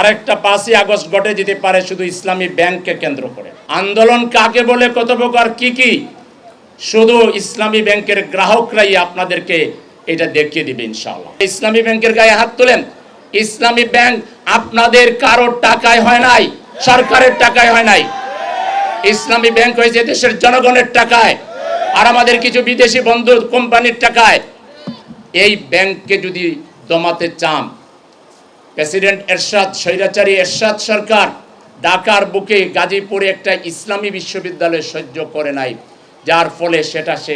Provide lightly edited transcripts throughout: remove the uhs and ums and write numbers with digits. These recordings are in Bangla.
আরেকটা 5ই আগস্ট ঘটে যেতে পারে শুধু ইসলামী ব্যাংককে কেন্দ্র করে। আন্দোলন কাকে বলে, কত প্রকার, কি শুধু ইসলামী ব্যাংকের গ্রাহকরাই আপনাদেরকে এটা দেখিয়ে দিবে ইনশাআল্লাহ। ইসলামী ব্যাংকের গায়ে হাত তোলেন। ইসলামী ব্যাংক আপনাদের কারোর টাকায় হয় নাই, সরকারের টাকায় হয় নাই। ইসলামী ব্যাংক হয়েছে দেশের জনগণের টাকায় আর আমাদের কিছু বিদেশি বন্ধু কোম্পানির টাকায়। এই ব্যাংককে যদি দমাতে চান, প্রেসিডেন্ট এরশাদ, স্বৈরাচারী এরশাদ সরকার ঢাকার বুকে গাজীপুরে একটা ইসলামী বিশ্ববিদ্যালয় সহ্য করে নাই, যার ফলে সেটা সে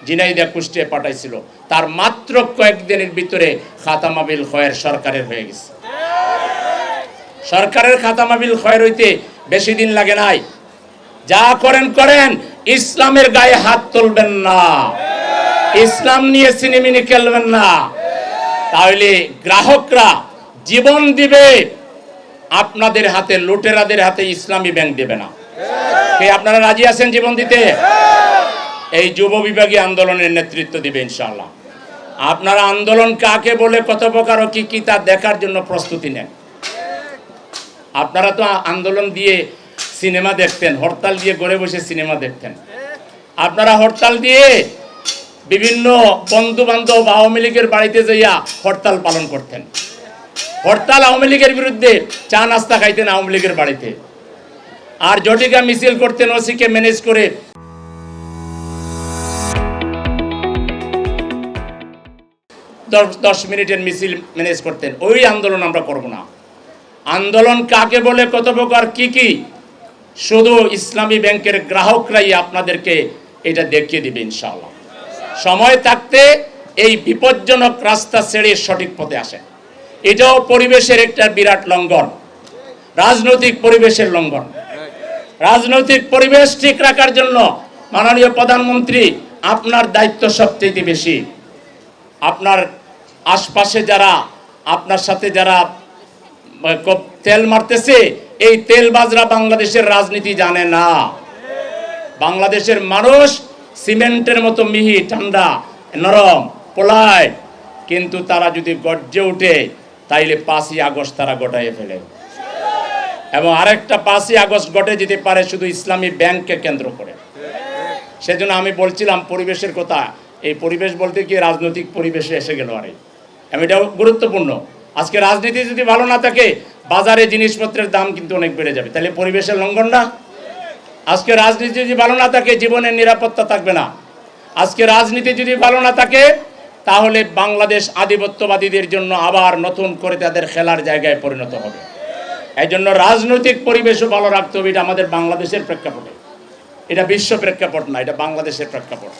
ঝিনাইদহ কুষ্টিয়া পাঠাইছিল। তার মাত্র কয়েকদিনের ভিতরে খাতামাবিল খয়ের সরকারের হয়ে গেছে। সরকারের খাতামাবিল খয়ের হইতে বেশি দিন লাগে নাই। যা করেন করেন, ইসলামের গায়ে হাত তুলবেন না, ইসলাম নিয়ে সিনেমিনি খেলবেন না, তাহলে গ্রাহকরা জীবন দিবে আপনাদের হাতে, লুটেরাদের হাতে ইসলামী ব্যাংক দেবে না। কে আপনারা রাজি আছেন জীবন দিতে? এই যুব বিভাগী আন্দোলনের নেতৃত্ব দিবে ইনশাআল্লাহ। আপনারা আন্দোলন কাকে বলে, কত প্রকার ও কি তা দেখার জন্য প্রস্তুতি নেন। আপনারা তো আন্দোলন দিয়ে সিনেমা দেখতেন, হরতাল দিয়ে ঘরে বসে সিনেমা দেখতেন। আপনারা হরতাল দিয়ে বিভিন্ন বন্ধু বান্ধব আওয়ামী লীগের বাড়িতে যাইয়া হরতাল পালন করতেন। হরতাল আওয়ামী লীগের বিরুদ্ধে চা নাস্তা খাইতেন আওয়ামী লীগের বাড়িতে, আর জটিকা মিছিল করতেন ওসিকে ম্যানেজ করে। 10 মিনিটের মিছিল ম্যানেজ করতেন। ওই আন্দোলন আমরা করব না। আন্দোলন কাকে বলে, কত প্রকার কি শুধু ইসলামী ব্যাংকের গ্রাহকরাই আপনাদেরকে এটা দেখিয়ে দিবে ইনশাআল্লাহ। সময় থাকতে এই বিপজ্জনক রাস্তা ছেড়ে সঠিক পথে আসেন। এটাও পরিবেশের একটা বিরাট লঙ্ঘন, রাজনৈতিক পরিবেশের লঙ্ঘন। রাজনৈতিক পরিবেশ ঠিক রাখার জন্য মাননীয় প্রধানমন্ত্রী, আপনার দায়িত্ব সবচেয়ে বেশি। আপনার আশপাশে যারা আপনার সাথে যারা তেল মারতেছে, এই তেলবাজরা বাংলাদেশের রাজনীতি জানে না। বাংলাদেশের মানুষ সিমেন্টের মতো মিহি, ঠান্ডা, নরম, পোলাইট, কিন্তু তারা যদি গর্জে উঠে তাইলে 5ই আগস্ট তারা গোটাইয়ে ফেলে। এবং আরেকটা 5ই আগস্ট ঘটে যেতে পারে শুধু ইসলামী ব্যাংককে কেন্দ্র করে। সেজন্য আমি বলছিলাম পরিবেশের কথা। এই পরিবেশ বলতে কি রাজনৈতিক পরিবেশে এসে গেল। আরে এটাও গুরুত্বপূর্ণ। আজকে রাজনীতি যদি ভালো না থাকে, বাজারে জিনিসপত্রের দাম কিন্তু অনেক বেড়ে যাবে। তাহলে পরিবেশের লঙ্ঘন না? আজকে রাজনীতি যদি ভালো না থাকে, জীবনের নিরাপত্তা থাকবে না। আজকে রাজনীতি যদি ভালো না থাকে, তাহলে বাংলাদেশ আধিপত্যবাদীদের জন্য আবার নতুন করে তাদের খেলার জায়গায় পরিণত হবে। এই জন্য রাজনৈতিক পরিবেশও ভালো রাখতে হবে। এটা আমাদের বাংলাদেশের প্রেক্ষাপটে, এটা বিশ্ব প্রেক্ষাপট না, এটা বাংলাদেশের প্রেক্ষাপট।